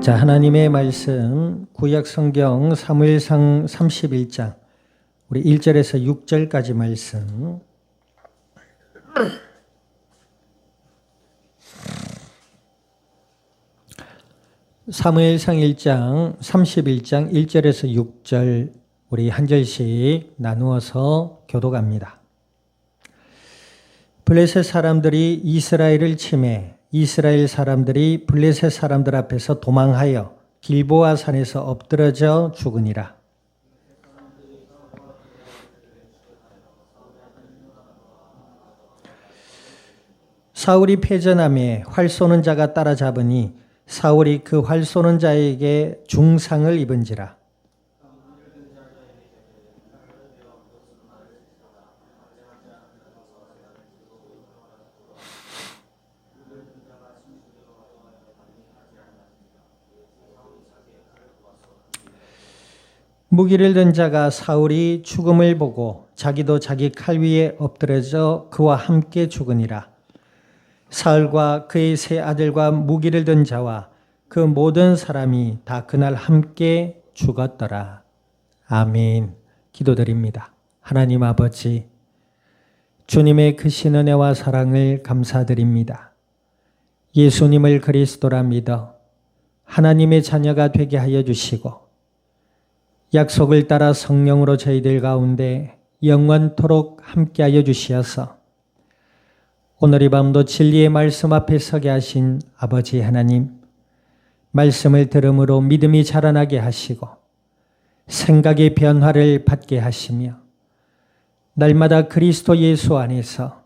자, 하나님의 말씀 구약 성경 사무엘상 31장 우리 1절에서 6절까지 말씀. 사무엘상 1장 31장 1절에서 6절 우리 한 절씩 나누어서 교독합니다. 블레셋 사람들이 이스라엘을 침해 이스라엘 사람들이 블레셋 사람들 앞에서 도망하여 길보아 산에서 엎드러져 죽으니라. 사울이 패전함에 활 쏘는 자가 따라잡으니 사울이 그 활 쏘는 자에게 중상을 입은지라. 무기를 든 자가 사울이 죽음을 보고 자기도 자기 칼 위에 엎드려져 그와 함께 죽으니라. 사울과 그의 세 아들과 무기를 든 자와 그 모든 사람이 다 그날 함께 죽었더라. 아멘. 기도드립니다. 하나님 아버지, 주님의 크신 은혜와 사랑을 감사드립니다. 예수님을 그리스도라 믿어 하나님의 자녀가 되게 하여 주시고 약속을 따라 성령으로 저희들 가운데 영원토록 함께하여 주시어서 오늘 이 밤도 진리의 말씀 앞에 서게 하신 아버지 하나님, 말씀을 들음으로 믿음이 자라나게 하시고 생각의 변화를 받게 하시며 날마다 그리스도 예수 안에서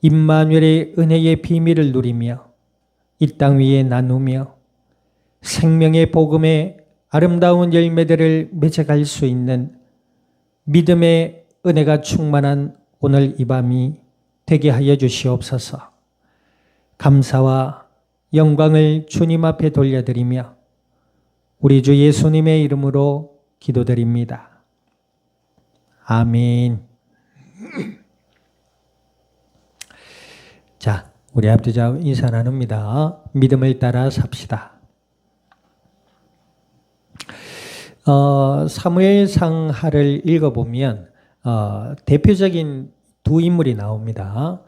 임마누엘의 은혜의 비밀을 누리며 이 땅 위에 나누며 생명의 복음의 아름다운 열매들을 맺어갈 수 있는 믿음의 은혜가 충만한 오늘 이 밤이 되게 하여 주시옵소서. 감사와 영광을 주님 앞에 돌려드리며 우리 주 예수님의 이름으로 기도드립니다. 아멘. 자, 우리 앞뒤좌우 인사 나눕니다. 믿음을 따라 삽시다. 사무엘상하를 읽어보면 대표적인 두 인물이 나옵니다.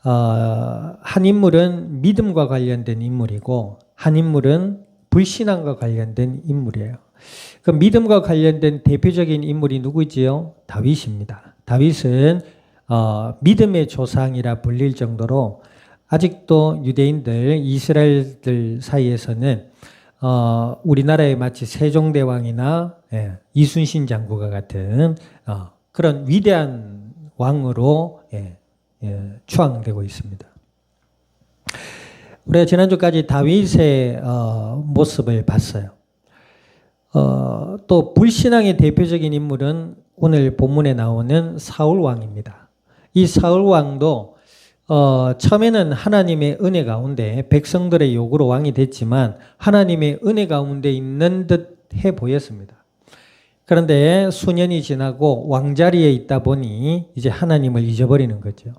한 인물은 믿음과 관련된 인물이고 한 인물은 불신앙과 관련된 인물이에요. 그 믿음과 관련된 대표적인 인물이 누구지요? 다윗입니다. 다윗은 믿음의 조상이라 불릴 정도로 아직도 유대인들, 이스라엘들 사이에서는 우리나라에 마치 세종대왕이나 이순신 장구가 같은 그런 위대한 왕으로 추앙되고 있습니다. 우리가 지난주까지 다윗의 모습을 봤어요. 또 불신앙의 대표적인 인물은 오늘 본문에 나오는 사울 왕입니다. 이 사울 왕도 처음에는 하나님의 은혜 가운데 백성들의 요구로 왕이 됐지만 하나님의 은혜 가운데 있는 듯 해 보였습니다. 그런데 수년이 지나고 왕자리에 있다 보니 이제 하나님을 잊어버리는 거죠.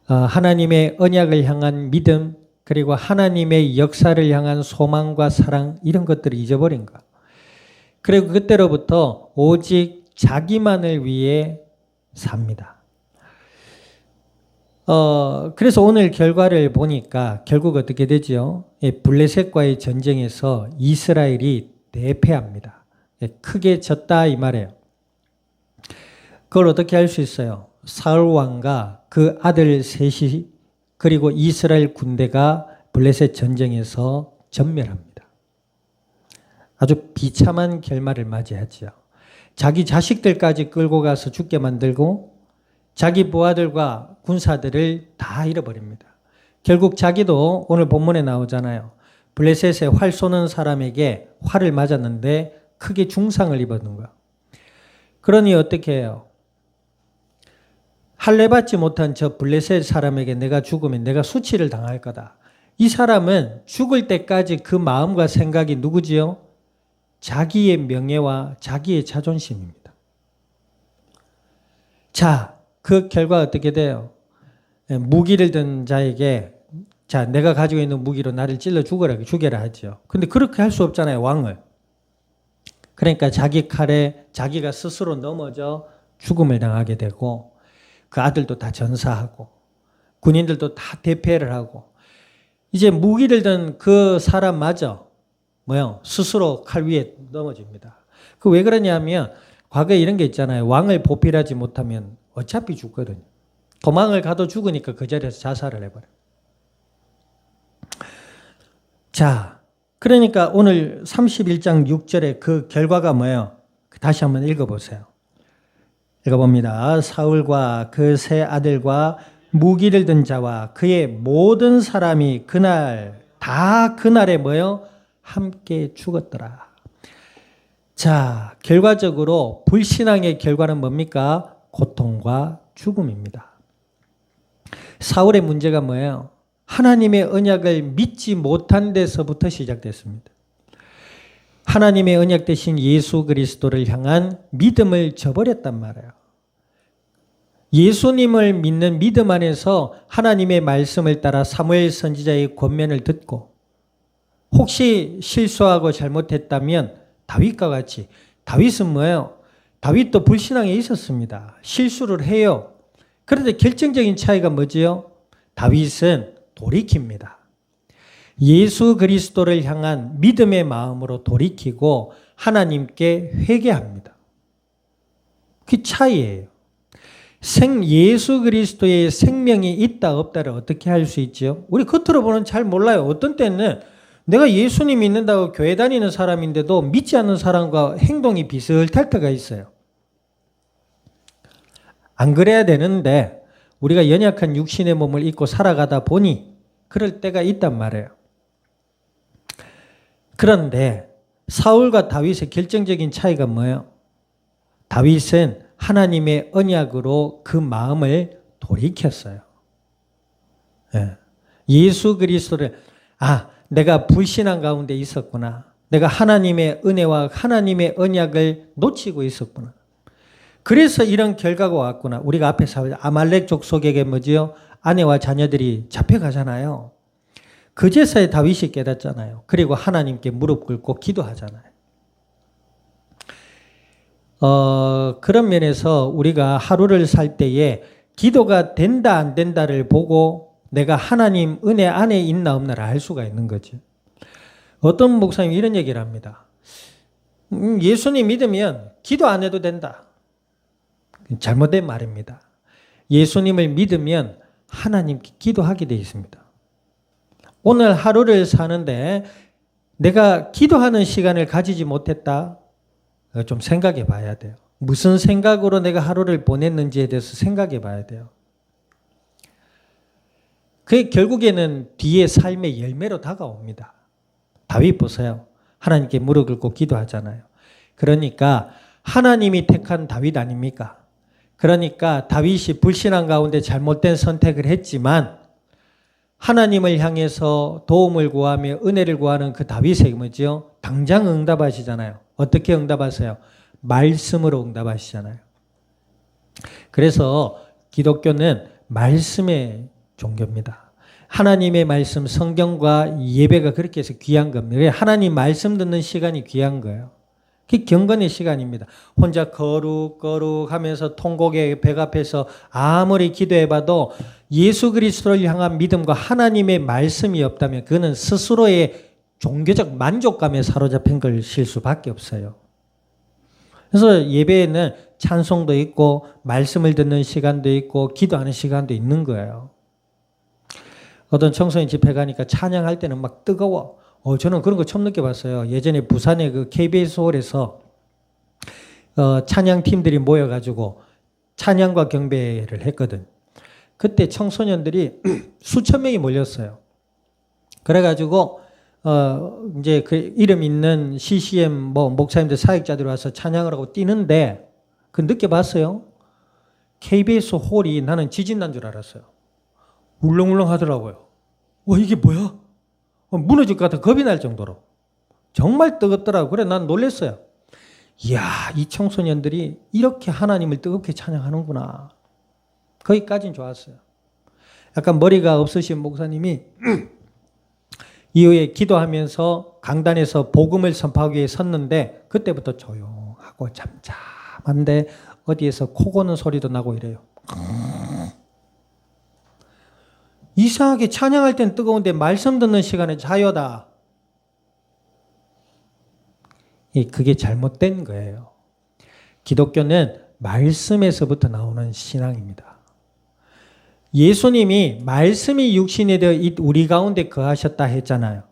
하나님의 언약을 향한 믿음, 그리고 하나님의 역사를 향한 소망과 사랑, 이런 것들을 잊어버린 거. 그리고 그때로부터 오직 자기만을 위해 삽니다. 그래서 오늘 결과를 보니까 결국 어떻게 되죠? 블레셋과의 전쟁에서 이스라엘이 대패합니다. 크게 졌다 이 말이에요. 그걸 어떻게 할 수 있어요? 사울 왕과 그 아들 셋이 그리고 이스라엘 군대가 블레셋 전쟁에서 전멸합니다. 아주 비참한 결말을 맞이하죠. 자기 자식들까지 끌고 가서 죽게 만들고 자기 부하들과 군사들을 다 잃어버립니다. 결국 자기도 오늘 본문에 나오잖아요. 블레셋에 활 쏘는 사람에게 활을 맞았는데 크게 중상을 입었는 거야. 그러니 어떻게 해요? 할례 받지 못한 저 블레셋 사람에게 내가 죽으면 내가 수치를 당할 거다. 이 사람은 죽을 때까지 그 마음과 생각이 누구지요? 자기의 명예와 자기의 자존심입니다. 자, 그 결과 어떻게 돼요? 무기를 든 자에게 자, 내가 가지고 있는 무기로 나를 찔러 죽여라 하죠. 근데 그렇게 할 수 없잖아요, 왕을. 그러니까 자기 칼에 자기가 스스로 넘어져 죽음을 당하게 되고 그 아들도 다 전사하고 군인들도 다 대패를 하고 이제 무기를 든 그 사람마저 스스로 칼 위에 넘어집니다. 그 왜 그러냐면 과거에 이런 게 있잖아요. 왕을 보필하지 못하면 어차피 죽거든요. 도망을 가도 죽으니까 그 자리에서 자살을 해버려요. 자, 그러니까 오늘 31장 6절에 그 결과가 뭐예요? 다시 한번 읽어보세요. 읽어봅니다. 사울과 그 세 아들과 무기를 든 자와 그의 모든 사람이 그날에 뭐예요? 함께 죽었더라. 자, 결과적으로 불신앙의 결과는 뭡니까? 고통과 죽음입니다. 사울의 문제가 뭐예요? 하나님의 언약을 믿지 못한 데서부터 시작됐습니다. 하나님의 언약 대신 예수 그리스도를 향한 믿음을 저버렸단 말이에요. 예수님을 믿는 믿음 안에서 하나님의 말씀을 따라 사무엘 선지자의 권면을 듣고 혹시 실수하고 잘못했다면 다윗과 같이 다윗은 뭐예요? 다윗도 불신앙에 있었습니다. 실수를 해요. 그런데 결정적인 차이가 뭐지요? 다윗은 돌이킵니다. 예수 그리스도를 향한 믿음의 마음으로 돌이키고 하나님께 회개합니다. 그 차이예요. 예수 그리스도의 생명이 있다 없다를 어떻게 할 수 있죠? 우리 겉으로 보는 잘 몰라요. 어떤 때는 내가 예수님 믿는다고 교회 다니는 사람인데도 믿지 않는 사람과 행동이 비슷할 때가 있어요. 안 그래야 되는데 우리가 연약한 육신의 몸을 입고 살아가다 보니 그럴 때가 있단 말이에요. 그런데 사울과 다윗의 결정적인 차이가 뭐예요? 다윗은 하나님의 언약으로 그 마음을 돌이켰어요. 예수 그리스도를 내가 불신앙 가운데 있었구나. 내가 하나님의 은혜와 하나님의 언약을 놓치고 있었구나. 그래서 이런 결과가 왔구나. 우리가 앞에서 아말렉 족속에게 뭐지요? 아내와 자녀들이 잡혀가잖아요. 그제서야 다윗이 깨닫잖아요. 그리고 하나님께 무릎 꿇고 기도하잖아요. 그런 면에서 우리가 하루를 살 때에 기도가 된다 안 된다를 보고 내가 하나님 은혜 안에 있나 없나를 알 수가 있는 거죠. 어떤 목사님이 이런 얘기를 합니다. 예수님 믿으면 기도 안 해도 된다. 잘못된 말입니다. 예수님을 믿으면 하나님께 기도하게 되어 있습니다. 오늘 하루를 사는데 내가 기도하는 시간을 가지지 못했다. 좀 생각해 봐야 돼요. 무슨 생각으로 내가 하루를 보냈는지에 대해서 생각해 봐야 돼요. 그게 결국에는 뒤에 삶의 열매로 다가옵니다. 다윗 보세요. 하나님께 무릎 꿇고 기도하잖아요. 그러니까 하나님이 택한 다윗 아닙니까? 그러니까 다윗이 불신앙 가운데 잘못된 선택을 했지만 하나님을 향해서 도움을 구하며 은혜를 구하는 그 다윗에게 뭐죠? 당장 응답하시잖아요. 어떻게 응답하세요? 말씀으로 응답하시잖아요. 그래서 기독교는 말씀의 종교입니다. 하나님의 말씀, 성경과 예배가 그렇게 해서 귀한 겁니다. 하나님 말씀 듣는 시간이 귀한 거예요. 그게 경건의 시간입니다. 혼자 거룩 하면서 통곡의 백 앞에서 아무리 기도해봐도 예수 그리스도를 향한 믿음과 하나님의 말씀이 없다면 그거는 스스로의 종교적 만족감에 사로잡힌 것일 수밖에 없어요. 그래서 예배에는 찬송도 있고 말씀을 듣는 시간도 있고 기도하는 시간도 있는 거예요. 어떤 청소년 집회 가니까 찬양할 때는 막 뜨거워. 저는 그런 거 처음 느껴봤어요. 예전에 부산의 그 KBS 홀에서 찬양팀들이 모여가지고 찬양과 경배를 했거든. 그때 청소년들이 수천 명이 몰렸어요. 그래가지고 이제 그 이름 있는 CCM 목사님들 사역자들이 와서 찬양을 하고 뛰는데 그 느껴봤어요. KBS 홀이 나는 지진 난 줄 알았어요. 울렁울렁 하더라고요. 이게 뭐야? 무너질 것 같아 겁이 날 정도로. 정말 뜨겁더라고요. 그래 난 놀랐어요. 이야, 이 청소년들이 이렇게 하나님을 뜨겁게 찬양하는구나. 거기까지는 좋았어요. 약간 머리가 없으신 목사님이 이후에 기도하면서 강단에서 복음을 선포하기 위해 섰는데 그때부터 조용하고 잠잠한데 어디에서 코 고는 소리도 나고 이래요. 이상하게 찬양할 땐 뜨거운데 말씀 듣는 시간에 자유다. 그게 잘못된 거예요. 기독교는 말씀에서부터 나오는 신앙입니다. 예수님이 말씀이 육신이 되어 우리 가운데 거하셨다 했잖아요.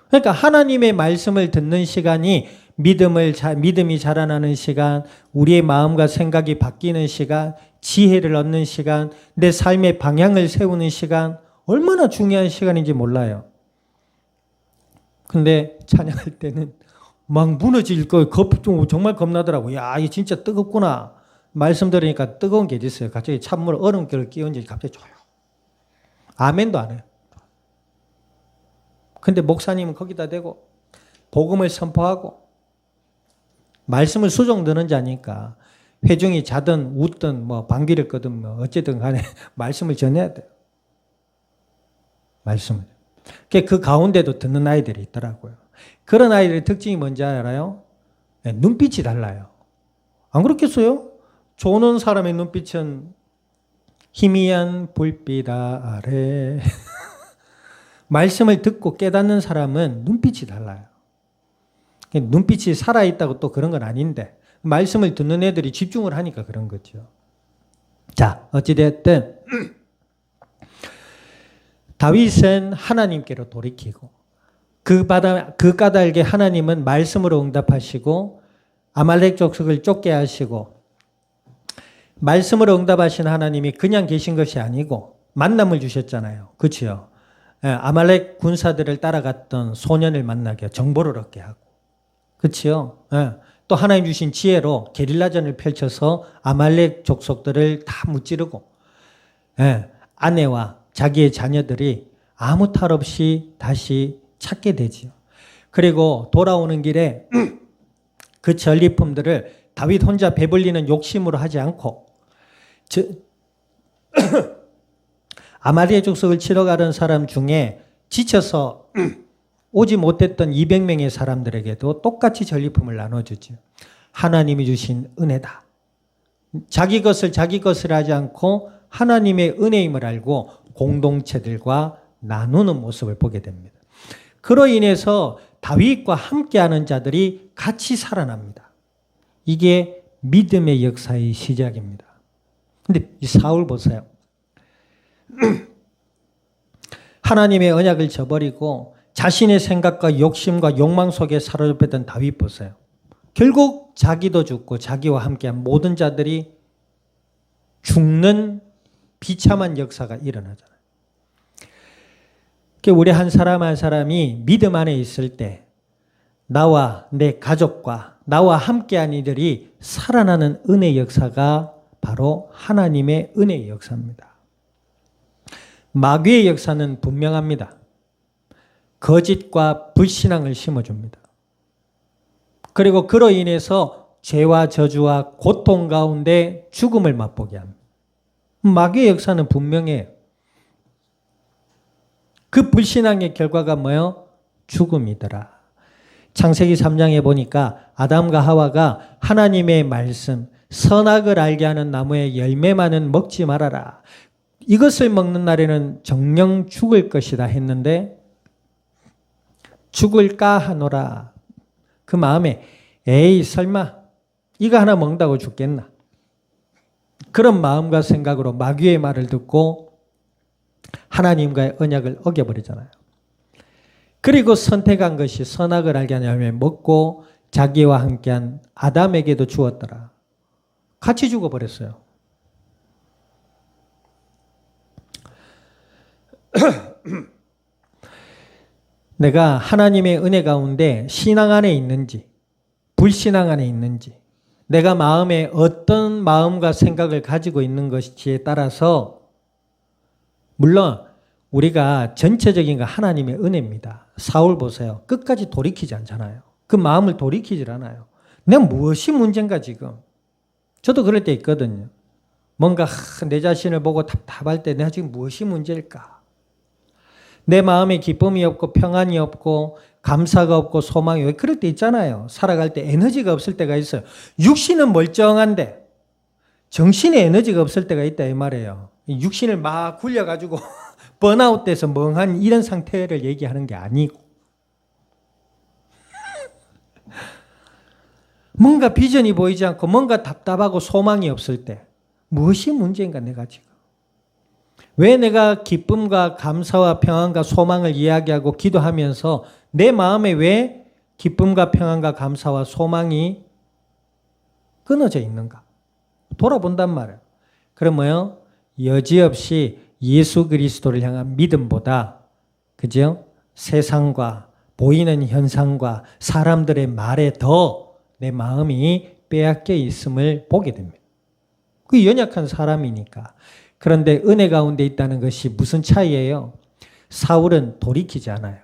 그러니까 하나님의 말씀을 듣는 시간이 믿음이 자라나는 시간, 우리의 마음과 생각이 바뀌는 시간, 지혜를 얻는 시간, 내 삶의 방향을 세우는 시간, 얼마나 중요한 시간인지 몰라요. 근데 찬양할 때는 막 무너질 거 정말 겁나더라고요. 야, 이게 진짜 뜨겁구나. 말씀 들으니까 뜨거운 게 있어요. 갑자기 찬물 얼음결을 끼얹지 갑자기 줘요. 아멘도 안 해요. 근데 목사님은 거기다 대고 복음을 선포하고 말씀을 수종 드는 자니까 회중이 자든 웃든 뭐 방귀를 끄든 뭐 어쨌든 간에 말씀을 전해야 돼요. 말씀을. 그 가운데도 듣는 아이들이 있더라고요. 그런 아이들의 특징이 뭔지 알아요? 네, 눈빛이 달라요. 안 그렇겠어요? 조는 사람의 눈빛은 희미한 불빛 아래 말씀을 듣고 깨닫는 사람은 눈빛이 달라요. 눈빛이 살아있다고 또 그런 건 아닌데 말씀을 듣는 애들이 집중을 하니까 그런 거죠. 자, 어찌됐든 다윗은 하나님께로 돌이키고 그 까닭에 하나님은 말씀으로 응답하시고 아말렉 족속을 쫓게 하시고 말씀으로 응답하신 하나님이 그냥 계신 것이 아니고 만남을 주셨잖아요. 그렇죠? 아말렉 군사들을 따라갔던 소년을 만나게 정보를 얻게 하고 그렇죠? 또 하나님 주신 지혜로 게릴라전을 펼쳐서 아말렉 족속들을 다 무찌르고 아내와 자기의 자녀들이 아무 탈 없이 다시 찾게 되지요. 그리고 돌아오는 길에 그 전리품들을 다윗 혼자 배불리는 욕심으로 하지 않고 아말렉 족속을 치러 가던 사람 중에 지쳐서 오지 못했던 200명의 사람들에게도 똑같이 전리품을 나눠주죠. 하나님이 주신 은혜다. 자기 것을 하지 않고 하나님의 은혜임을 알고 공동체들과 나누는 모습을 보게 됩니다. 그로 인해서 다윗과 함께하는 자들이 같이 살아납니다. 이게 믿음의 역사의 시작입니다. 근데 이 사울 보세요. 하나님의 언약을 저버리고 자신의 생각과 욕심과 욕망 속에 사로잡혔던 다윗 보세요. 결국 자기도 죽고 자기와 함께한 모든 자들이 죽는 비참한 역사가 일어나잖아요. 우리 한 사람 한 사람이 믿음 안에 있을 때 나와 내 가족과 나와 함께한 이들이 살아나는 은혜의 역사가 바로 하나님의 은혜의 역사입니다. 마귀의 역사는 분명합니다. 거짓과 불신앙을 심어줍니다. 그리고 그로 인해서 죄와 저주와 고통 가운데 죽음을 맛보게 합니다. 마귀의 역사는 분명해요. 그 불신앙의 결과가 뭐예요? 죽음이더라. 창세기 3장에 보니까 아담과 하와가 하나님의 말씀, 선악을 알게 하는 나무의 열매만은 먹지 말아라. 이것을 먹는 날에는 정령 죽을 것이다 했는데 죽을까 하노라. 그 마음에 에이 설마 이거 하나 먹는다고 죽겠나. 그런 마음과 생각으로 마귀의 말을 듣고 하나님과의 언약을 어겨버리잖아요. 그리고 선택한 것이 선악을 알게 하는 열매 먹고 자기와 함께한 아담에게도 주었더라. 같이 죽어버렸어요. 내가 하나님의 은혜 가운데 신앙 안에 있는지 불신앙 안에 있는지 내가 마음에 어떤 마음과 생각을 가지고 있는 것인지에 따라서 물론 우리가 전체적인 건 하나님의 은혜입니다. 사울 보세요. 끝까지 돌이키지 않잖아요. 그 마음을 돌이키질 않아요. 내가 무엇이 문제인가 지금. 저도 그럴 때 있거든요. 뭔가 내 자신을 보고 답답할 때 내가 지금 무엇이 문제일까? 내 마음에 기쁨이 없고 평안이 없고 감사가 없고 소망이 왜 그럴 때 있잖아요. 살아갈 때 에너지가 없을 때가 있어요. 육신은 멀쩡한데 정신에 에너지가 없을 때가 있다 이 말이에요. 육신을 막 굴려가지고 번아웃돼서 멍한 이런 상태를 얘기하는 게 아니고 뭔가 비전이 보이지 않고 뭔가 답답하고 소망이 없을 때 무엇이 문제인가 내가 지금. 왜 내가 기쁨과 감사와 평안과 소망을 이야기하고 기도하면서 내 마음에 왜 기쁨과 평안과 감사와 소망이 끊어져 있는가? 돌아본단 말이에요. 그러면 여지없이 예수 그리스도를 향한 믿음보다 그죠? 세상과 보이는 현상과 사람들의 말에 더 내 마음이 빼앗겨 있음을 보게 됩니다. 그 연약한 사람이니까. 그런데 은혜 가운데 있다는 것이 무슨 차이예요? 사울은 돌이키지 않아요.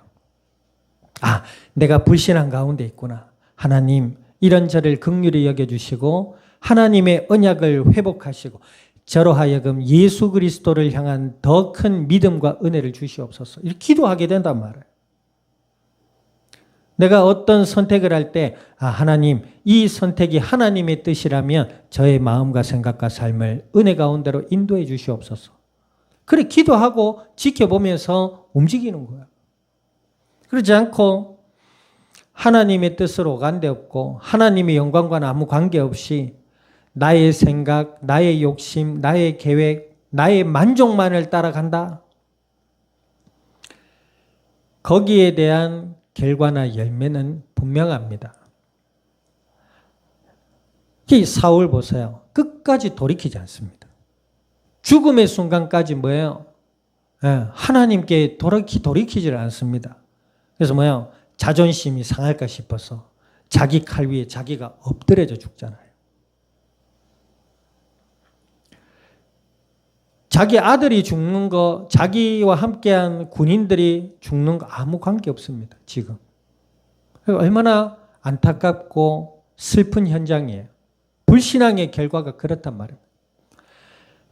아, 내가 불신한 가운데 있구나. 하나님 이런 저를 긍휼히 여겨주시고 하나님의 언약을 회복하시고 저로 하여금 예수 그리스도를 향한 더 큰 믿음과 은혜를 주시옵소서. 이렇게 기도하게 된단 말이에요. 내가 어떤 선택을 할 때 하나님 이 선택이 하나님의 뜻이라면 저의 마음과 생각과 삶을 은혜 가운데로 인도해 주시옵소서. 그래 기도하고 지켜보면서 움직이는 거야. 그렇지 않고 하나님의 뜻으로 오간 데 없고 하나님의 영광과는 아무 관계없이 나의 생각, 나의 욕심, 나의 계획, 나의 만족만을 따라간다. 거기에 대한 결과나 열매는 분명합니다. 이 사울 보세요. 끝까지 돌이키지 않습니다. 죽음의 순간까지 뭐예요? 하나님께 돌이키질 않습니다. 그래서 뭐예요? 자존심이 상할까 싶어서 자기 칼 위에 자기가 엎드려져 죽잖아요. 자기 아들이 죽는 거, 자기와 함께한 군인들이 죽는 거 아무 관계 없습니다. 지금. 얼마나 안타깝고 슬픈 현장이에요. 불신앙의 결과가 그렇단 말입니다.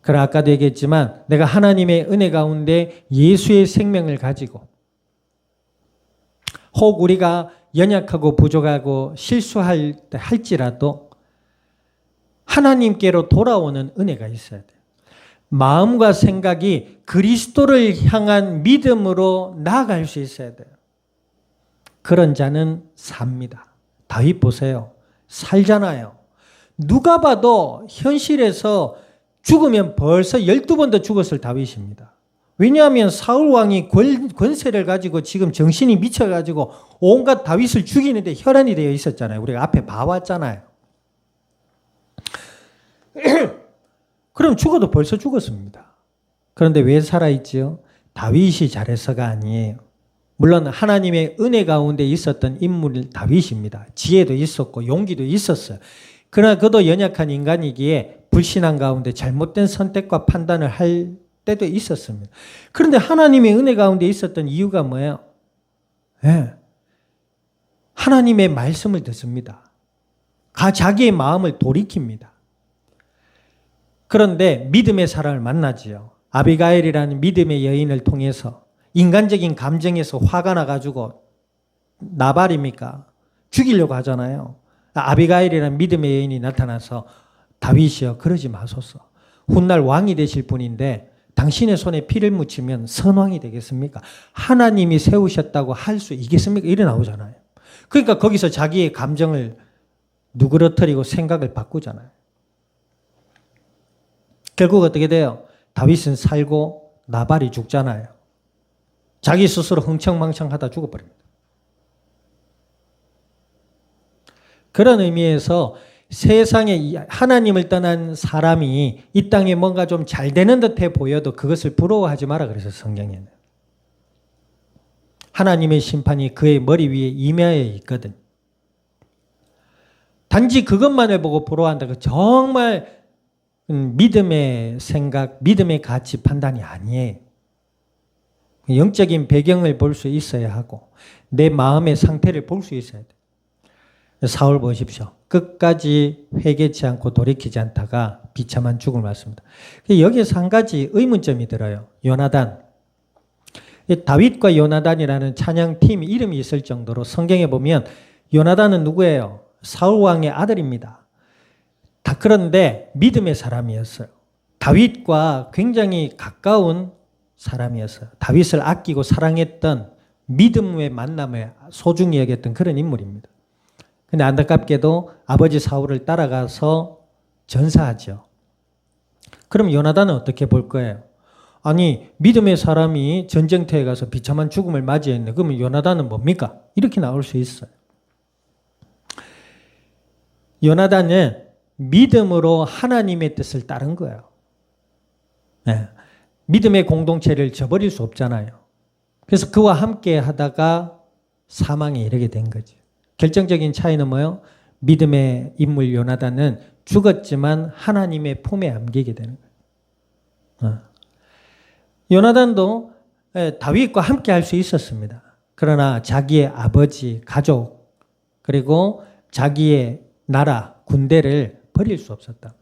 그래 아까도 얘기했지만 내가 하나님의 은혜 가운데 예수의 생명을 가지고 혹 우리가 연약하고 부족하고 실수할지라도 하나님께로 돌아오는 은혜가 있어야 돼요. 마음과 생각이 그리스도를 향한 믿음으로 나아갈 수 있어야 돼요. 그런 자는 삽니다. 다윗 보세요. 살잖아요. 누가 봐도 현실에서 죽으면 벌써 12번 더 죽었을 다윗입니다. 왜냐하면 사울 왕이 권세를 가지고 지금 정신이 미쳐가지고 온갖 다윗을 죽이는데 혈안이 되어 있었잖아요. 우리가 앞에 봐왔잖아요. 그럼 죽어도 벌써 죽었습니다. 그런데 왜 살아있지요? 다윗이 잘해서가 아니에요. 물론 하나님의 은혜 가운데 있었던 인물 다윗입니다. 지혜도 있었고 용기도 있었어요. 그러나 그도 연약한 인간이기에 불신앙 가운데 잘못된 선택과 판단을 할 때도 있었습니다. 그런데 하나님의 은혜 가운데 있었던 이유가 뭐예요? 하나님의 말씀을 듣습니다. 자기의 마음을 돌이킵니다. 그런데 믿음의 사람을 만나지요. 아비가일이라는 믿음의 여인을 통해서 인간적인 감정에서 화가 나가지고 나발입니까? 죽이려고 하잖아요. 아비가일이라는 믿음의 여인이 나타나서 다윗이여 그러지 마소서. 훗날 왕이 되실 분인데 당신의 손에 피를 묻히면 선왕이 되겠습니까? 하나님이 세우셨다고 할 수 있겠습니까? 이래 나오잖아요. 그러니까 거기서 자기의 감정을 누그러뜨리고 생각을 바꾸잖아요. 결국 어떻게 돼요? 다윗은 살고 나발이 죽잖아요. 자기 스스로 흥청망청하다 죽어버립니다. 그런 의미에서 세상에 하나님을 떠난 사람이 이 땅에 뭔가 좀 잘 되는 듯해 보여도 그것을 부러워하지 마라 그래서 성경에는. 하나님의 심판이 그의 머리 위에 임하여 있거든. 단지 그것만을 보고 부러워한다. 정말 믿음의 생각, 믿음의 가치 판단이 아니에요. 영적인 배경을 볼 수 있어야 하고 내 마음의 상태를 볼 수 있어야 돼. 사울 보십시오. 끝까지 회개치 않고 돌이키지 않다가 비참한 죽음을 맞습니다. 여기에서 한 가지 의문점이 들어요. 요나단. 다윗과 요나단이라는 찬양팀 이름이 있을 정도로 성경에 보면 요나단은 누구예요? 사울 왕의 아들입니다. 다 그런데 믿음의 사람이었어요. 다윗과 굉장히 가까운 사람이었어요. 다윗을 아끼고 사랑했던 믿음의 만남에 소중히 여겼던 그런 인물입니다. 근데 안타깝게도 아버지 사울을 따라가서 전사하죠. 그럼 요나단은 어떻게 볼 거예요? 아니, 믿음의 사람이 전쟁터에 가서 비참한 죽음을 맞이했네. 그러면 요나단은 뭡니까? 이렇게 나올 수 있어요. 요나단은 믿음으로 하나님의 뜻을 따른 거예요. 네. 믿음의 공동체를 저버릴 수 없잖아요. 그래서 그와 함께 하다가 사망에 이르게 된 거죠. 결정적인 차이는 뭐예요? 믿음의 인물 요나단은 죽었지만 하나님의 품에 안기게 되는 거예요. 요나단도 다윗과 함께 할 수 있었습니다. 그러나 자기의 아버지, 가족, 그리고 자기의 나라, 군대를 버릴 수 없었다.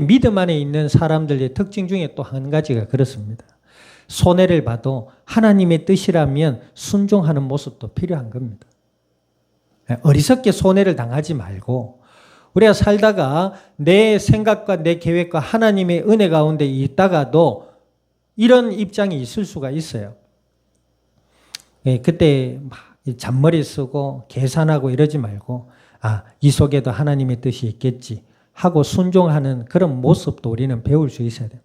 믿음 안에 있는 사람들의 특징 중에 또 한 가지가 그렇습니다. 손해를 봐도 하나님의 뜻이라면 순종하는 모습도 필요한 겁니다. 어리석게 손해를 당하지 말고 우리가 살다가 내 생각과 내 계획과 하나님의 은혜 가운데 있다가도 이런 입장이 있을 수가 있어요. 그때 막 잔머리 쓰고 계산하고 이러지 말고 이 속에도 하나님의 뜻이 있겠지 하고 순종하는 그런 모습도 우리는 배울 수 있어야 돼요.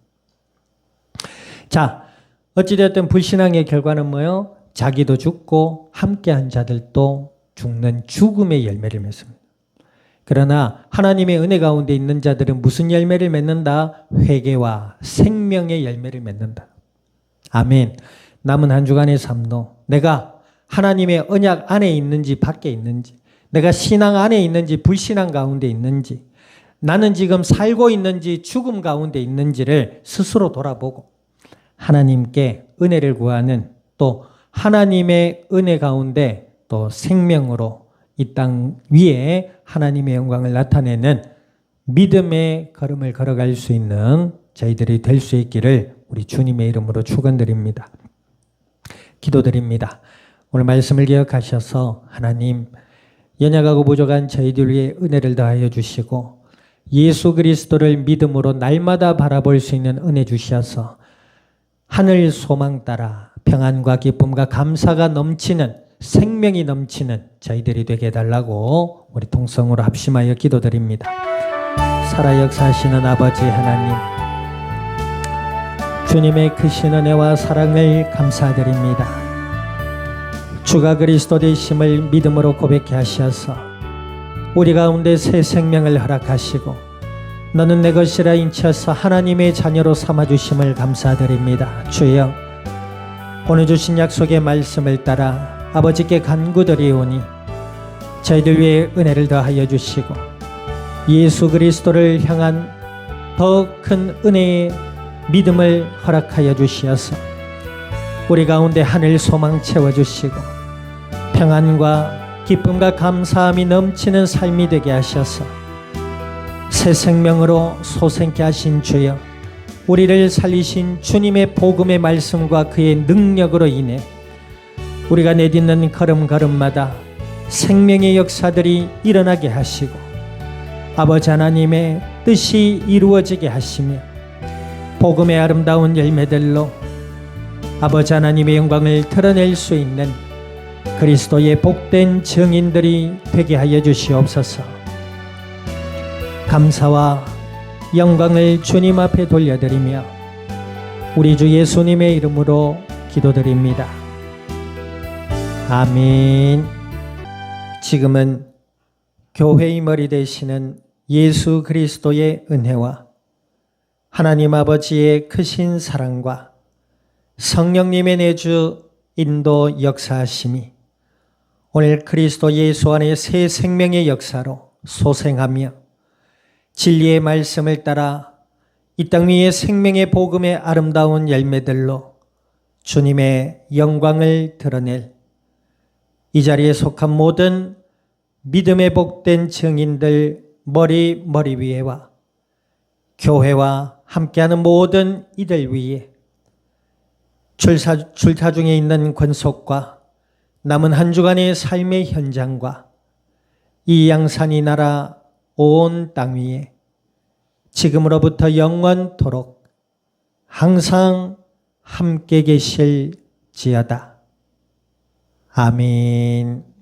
자, 어찌되었든 불신앙의 결과는 뭐예요? 자기도 죽고 함께한 자들도 죽는 죽음의 열매를 맺습니다. 그러나 하나님의 은혜 가운데 있는 자들은 무슨 열매를 맺는다? 회개와 생명의 열매를 맺는다. 아멘. 남은 한 주간의 삶도 내가 하나님의 언약 안에 있는지 밖에 있는지, 내가 신앙 안에 있는지 불신앙 가운데 있는지, 나는 지금 살고 있는지 죽음 가운데 있는지를 스스로 돌아보고 하나님께 은혜를 구하는, 또 하나님의 은혜 가운데 또 생명으로 이 땅 위에 하나님의 영광을 나타내는 믿음의 걸음을 걸어갈 수 있는 저희들이 될 수 있기를 우리 주님의 이름으로 축원드립니다. 기도드립니다. 오늘 말씀을 기억하셔서 하나님, 연약하고 부족한 저희들 위해 은혜를 더하여 주시고 예수 그리스도를 믿음으로 날마다 바라볼 수 있는 은혜 주셔서 하늘 소망 따라 평안과 기쁨과 감사가 넘치는, 생명이 넘치는 저희들이 되게 해달라고 우리 통성으로 합심하여 기도드립니다. 살아 역사하시는 아버지 하나님, 주님의 크신 은혜와 사랑을 감사드립니다. 주가 그리스도 되심을 믿음으로 고백케 하셔서 우리 가운데 새 생명을 허락하시고 너는 내 것이라 인쳐서 하나님의 자녀로 삼아주심을 감사드립니다. 주여, 오늘 주신 약속의 말씀을 따라 아버지께 간구드리오니 저희들 위해 은혜를 더하여 주시고 예수 그리스도를 향한 더 큰 은혜의 믿음을 허락하여 주시어서 우리 가운데 하늘 소망 채워주시고 평안과 기쁨과 감사함이 넘치는 삶이 되게 하셔서 새 생명으로 솟게 하신 주여, 우리를 살리신 주님의 복음의 말씀과 그의 능력으로 인해 우리가 내딛는 걸음걸음마다 생명의 역사들이 일어나게 하시고 아버지 하나님의 뜻이 이루어지게 하시며 복음의 아름다운 열매들로 아버지 하나님의 영광을 드러낼 수 있는 그리스도의 복된 증인들이 되게 하여 주시옵소서. 감사와 영광을 주님 앞에 돌려드리며 우리 주 예수님의 이름으로 기도드립니다. 아멘. 지금은 교회의 머리 되시는 예수 그리스도의 은혜와 하나님 아버지의 크신 사랑과 성령님의 내주 인도 역사하심이 오늘 그리스도 예수 안에 새 생명의 역사로 소생하며 진리의 말씀을 따라 이 땅 위에 생명의 복음의 아름다운 열매들로 주님의 영광을 드러낼 이 자리에 속한 모든 믿음에 복된 증인들 머리 위에와 교회와 함께하는 모든 이들 위에 출사 중에 있는 권속과 남은 한 주간의 삶의 현장과 이 양산이 나라 온 땅 위에 지금으로부터 영원토록 항상 함께 계실지어다. 아멘.